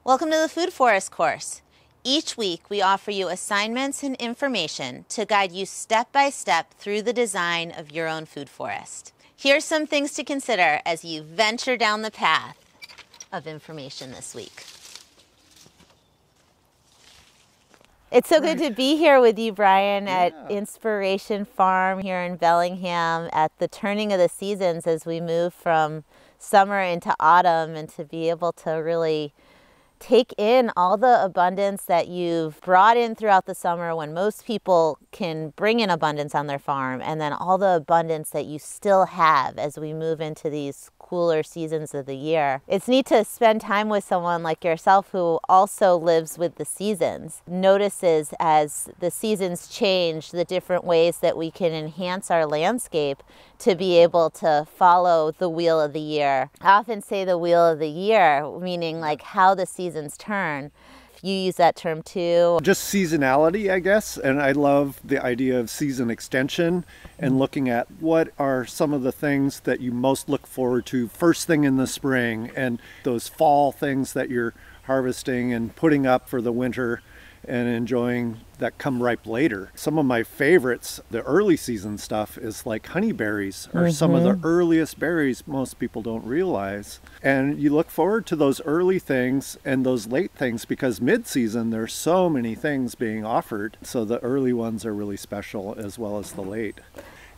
Welcome to the Food Forest course. Each week we offer you assignments and information to guide you step by step through the design of your own food forest. Here's some things to consider as you venture down the path of information this week. It's so good to be here with you, Brian, at Inspiration Farm here in Bellingham at the turning of the seasons as we move from summer into autumn, and to be able to really take in all the abundance that you've brought in throughout the summer when most people can bring in abundance on their farm, and then all the abundance that you still have as we move into these cooler seasons of the year. It's neat to spend time with someone like yourself who also lives with the seasons, notices as the seasons change the different ways that we can enhance our landscape to be able to follow the wheel of the year. I often say the wheel of the year, meaning like how the seasons turn. You use that term too. Just seasonality, I guess, and I love the idea of season extension and looking at what are some of the things that you most look forward to first thing in the spring, and those fall things that you're harvesting and putting up for the winter and enjoying that come ripe later. Some of my favorites, the early season stuff, is like honeyberries are some of the earliest berries most people don't realize. And you look forward to those early things and those late things because mid-season there's so many things being offered. So the early ones are really special as well as the late.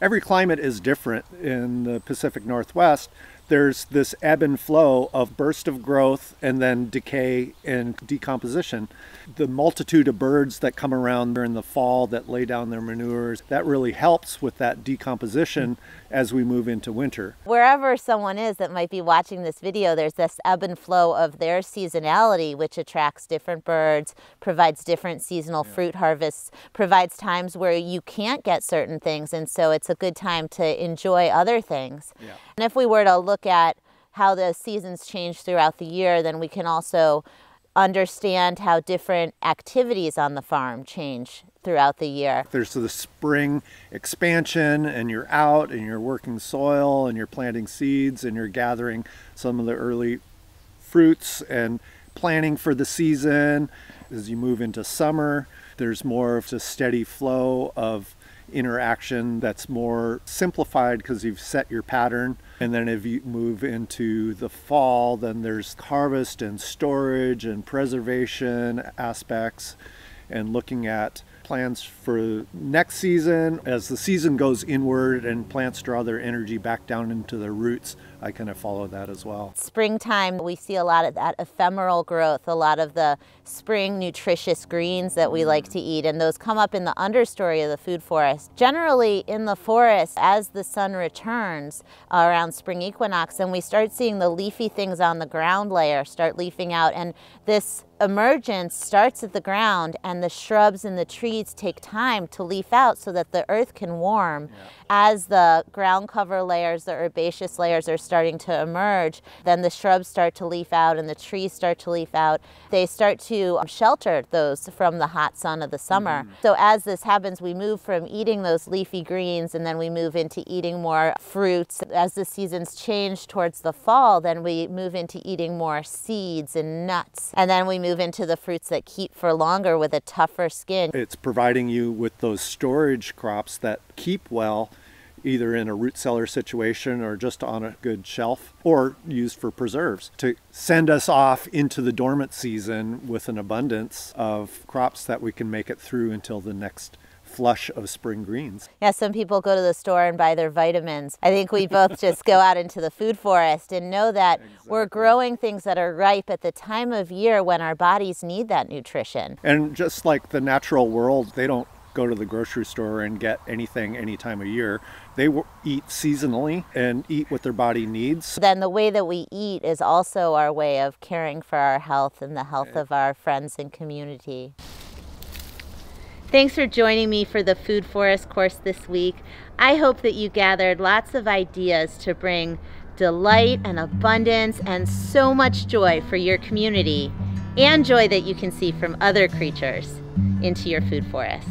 Every climate is different. In the Pacific Northwest, there's this ebb and flow of burst of growth and then decay and decomposition. The multitude of birds that come around during the fall that lay down their manures, that really helps with that decomposition as we move into winter. Wherever someone is that might be watching this video, there's this ebb and flow of their seasonality, which attracts different birds, provides different seasonal fruit harvests, provides times where you can't get certain things, and so it's a good time to enjoy other things. And if we were to look at how the seasons change throughout the year, then we can also understand how different activities on the farm change throughout the year. There's the spring expansion, and you're out and you're working soil and you're planting seeds and you're gathering some of the early fruits and planning for the season. As you move into summer, there's more of a steady flow of interaction that's more simplified because you've set your pattern. And then if you move into the fall, then there's harvest and storage and preservation aspects and looking at plans for next season. As the season goes inward and plants draw their energy back down into their roots, I kind of follow that as well. Springtime, we see a lot of that ephemeral growth, a lot of the spring nutritious greens that we like to eat, and those come up in the understory of the food forest. Generally in the forest, as the sun returns around spring equinox, then we start seeing the leafy things on the ground layer start leafing out, and this emergence starts at the ground, and the shrubs and the trees take time to leaf out so that the earth can warm. As the ground cover layers, the herbaceous layers are starting to emerge, then the shrubs start to leaf out and the trees start to leaf out. They start to shelter those from the hot sun of the summer. So as this happens, we move from eating those leafy greens and then we move into eating more fruits. As the seasons change towards the fall, then we move into eating more seeds and nuts. And then we move into the fruits that keep for longer with a tougher skin. It's providing you with those storage crops that keep well, either in a root cellar situation or just on a good shelf, or used for preserves to send us off into the dormant season with an abundance of crops that we can make it through until the next flush of spring greens. Yeah, some people go to the store and buy their vitamins. I think we both just go out into the food forest and know that we're growing things that are ripe at the time of year when our bodies need that nutrition. And just like the natural world, they don't go to the grocery store and get anything any time of year. They eat seasonally and eat what their body needs. Then the way that we eat is also our way of caring for our health and the health of our friends and community. Thanks for joining me for the Food Forest course this week. I hope that you gathered lots of ideas to bring delight and abundance and so much joy for your community, and joy that you can see from other creatures into your food forest.